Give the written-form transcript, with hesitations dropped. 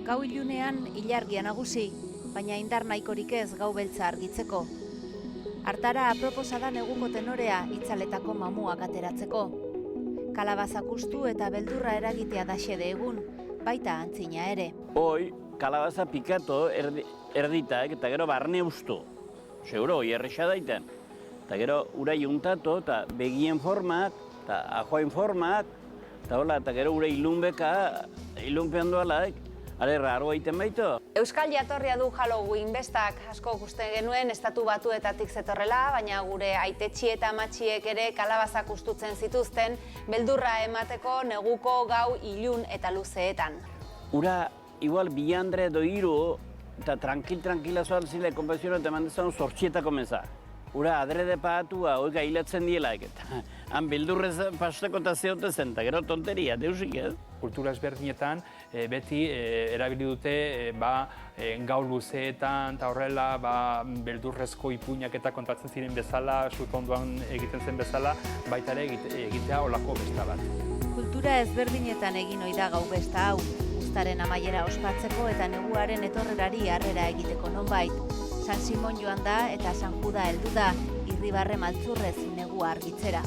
Gau ilunean ilargia nagusi, baina indar nahikorik ez gau beltza argitzeko. Hartara aproposa da neguko tenorea itzaletako mamuak ateratzeko. Kalabazak ustu eta beldurra eragitea da xede egun, baita antzina ere. Hoi, kalabaza pikato erditak eta gero barne ustu. Seguro, hoi erresa daiten. Eta gero ura juntatu eta begien formak, eta ajoain formak, eta hola, eta gero ura ilunpean dualaik. Hale, raro egiten baitu. Euskal jatorria du Halloween bestak asko ikusten genuen estatu batuetatik zetorrela, baina gure aitetxi eta amatxiek ere kalabazak ustutzen zituzten, beldurra emateko neguko gau ilun eta luzeetan. Ura, igual bilandre edo hiru, eta tranquila zoan zile konpenzioa eta mandezan zortxietako meza. Ura, adrede pagatua, oika hilatzen dielaik, eta han beldurrez pasteko eta zehote zen, eta gero tonteria, deusik ez? Kultura ezberdinetan beti erabili dute gau luzeetan eta horrela beldurrezko ipuinak eta kontatzen ziren bezala, sutondoan egiten zen bezala, baita ere egitea olako besta bat. Kultura ezberdinetan egin ohi da gau besta hau, uztaren amaiera ospatzeko eta neguaren etorrerari harrera egiteko nonbait. San Simon joan da eta San Juda heldu da, irribarre maltzurrez negua argitzera.